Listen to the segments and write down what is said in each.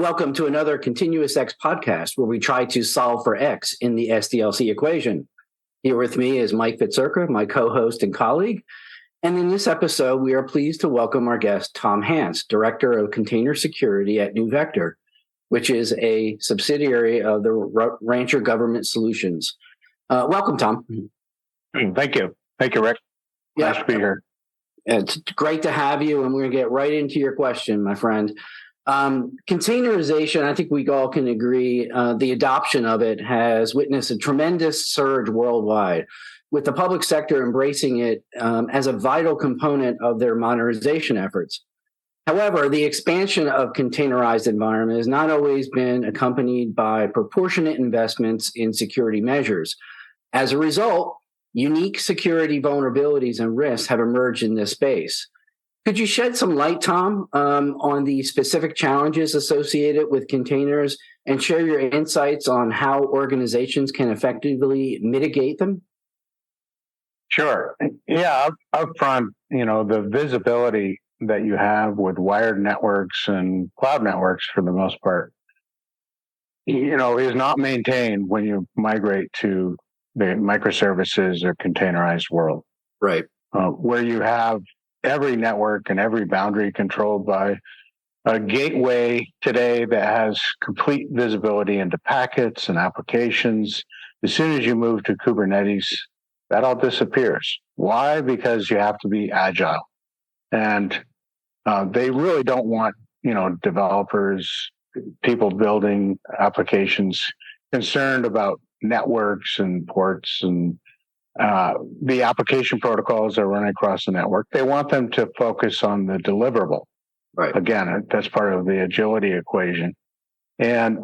welcome to another ContinuousX podcast where we try to solve for X in the SDLC equation. Here with me is Mike Fitzurka, my co-host and colleague. And in this episode, we are pleased to welcome our guest, Tom Hance, Director of Container Security at NeuVector, which is a subsidiary of the Rancher Government Solutions. Welcome, Tom. Thank you. Thank you, Rick. Nice to be here. It's great to have you, and we're going to get right into your question, my friend. Containerization, I think we all can agree, the adoption of it has witnessed a tremendous surge worldwide, with the public sector embracing it as a vital component of their modernization efforts. However, the expansion of containerized environment has not always been accompanied by proportionate investments in security measures. As a result, unique security vulnerabilities and risks have emerged in this space. Could you shed some light, Tom, on the specific challenges associated with containers and share your insights on how organizations can effectively mitigate them? Sure. Yeah, up front, the visibility that you have with wired networks and cloud networks for the most part, is not maintained when you migrate to the microservices or containerized world. Right. Where you have every network and every boundary controlled by a gateway today that has complete visibility into packets and applications. As soon as you move to Kubernetes, that all disappears. Why? Because you have to be agile. And they really don't want, developers, people building applications concerned about networks and ports and the application protocols that run across the network. They want them to focus on the deliverable. Right. Again, that's part of the agility equation. And,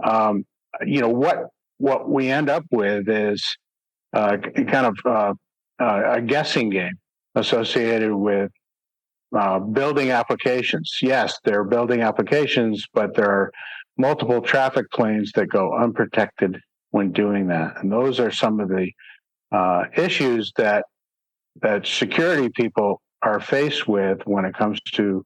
what we end up with is kind of a guessing game associated with building applications. Yes, they're building applications, but there are multiple traffic planes that go unprotected when doing that. And those are some of the issues that security people are faced with when it comes to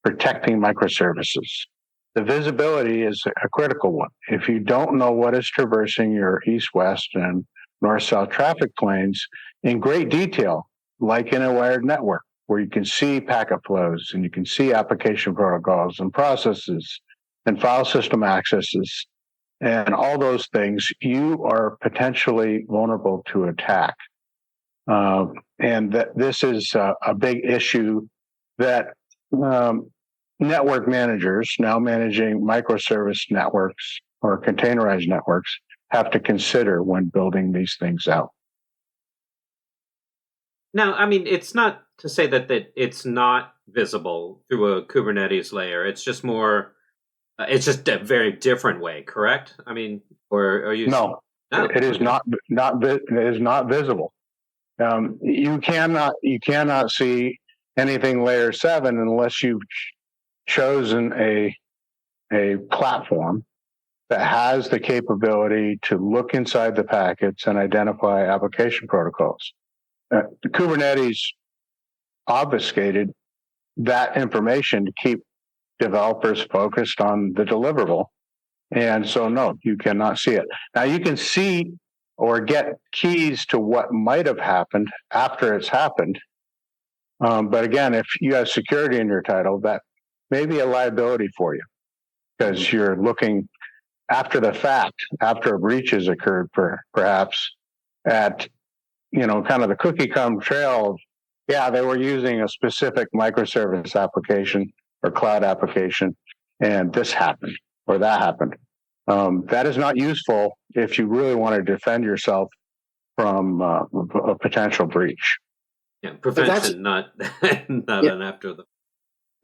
protecting microservices. The visibility is a critical one. If you don't know what is traversing your east-west and north-south traffic planes in great detail, like in a wired network, where you can see packet flows and you can see application protocols and processes and file system accesses and all those things, you are potentially vulnerable to attack. And this is a big issue that network managers now managing microservice networks or containerized networks have to consider when building these things out. Now, I mean, it's not to say that it's not visible through a Kubernetes layer. It's just more... it's just a very different way, correct? I mean, or are you? No, it is not. It is not visible. You cannot see anything layer 7 unless you've chosen a platform that has the capability to look inside the packets and identify application protocols. Kubernetes obfuscated that information to keep developers focused on the deliverable. And so, no, you cannot see it. Now, you can see or get keys to what might have happened after it's happened. But again, if you have security in your title, that may be a liability for you because you're looking after the fact, after a breach has occurred, perhaps at, kind of the cookie crumb trail of, yeah, they were using a specific microservice application or cloud application, and this happened or that happened. That is not useful if you really want to defend yourself from a potential breach. Yeah, prevention, not an after the.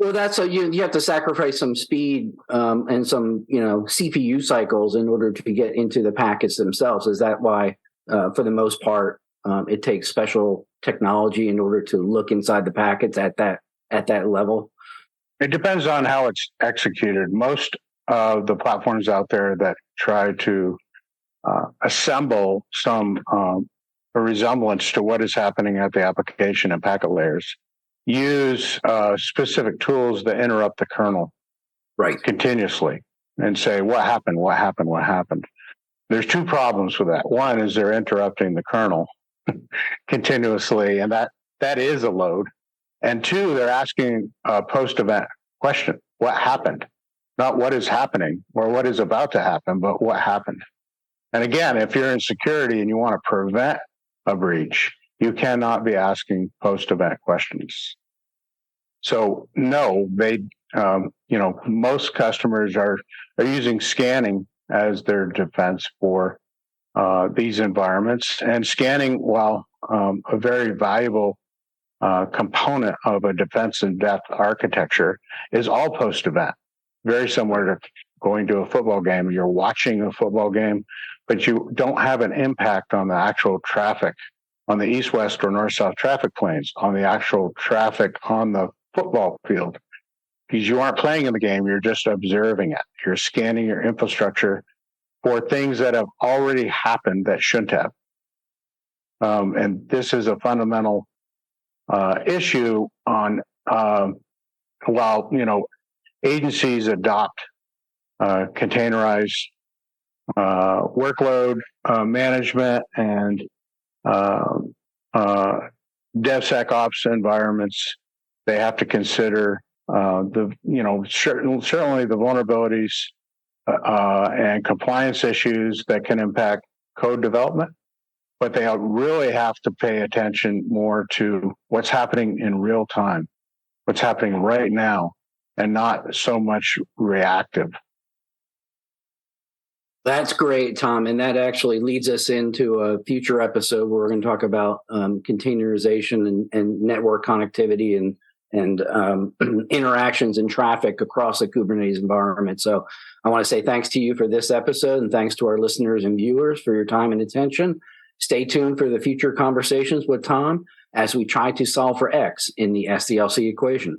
Well, that's you have to sacrifice some speed and some CPU cycles in order to get into the packets themselves. Is that why, for the most part, it takes special technology in order to look inside the packets at that level? It depends on how it's executed. Most of the platforms out there that try to assemble some a resemblance to what is happening at the application and packet layers use specific tools that interrupt the kernel right continuously. and say, what happened, what happened, what happened. There's two problems with that. One is they're interrupting the kernel continuously, and that is a load. And two, they're asking a post-event question. What happened? Not what is happening or what is about to happen, but what happened. And again, if you're in security and you want to prevent a breach, you cannot be asking post-event questions. So no, most customers are using scanning as their defense for these environments. And scanning, while a very valuable component of a defense in depth architecture, is all post-event. Very similar to going to a football game. You're watching a football game, but you don't have an impact on the actual traffic on the east-west or north-south traffic planes, on the actual traffic on the football field. Because you aren't playing in the game, you're just observing it. You're scanning your infrastructure for things that have already happened that shouldn't have. And this is a fundamental issue on while agencies adopt containerized workload management and DevSecOps environments. They have to consider certainly the vulnerabilities and compliance issues that can impact code development, but they really have to pay attention more to what's happening in real time, what's happening right now, and not so much reactive. That's great, Tom. And that actually leads us into a future episode where we're going to talk about containerization and network connectivity and interactions and traffic across the Kubernetes environment. So I want to say thanks to you for this episode, and thanks to our listeners and viewers for your time and attention. Stay tuned for the future conversations with Tom as we try to solve for X in the SDLC equation.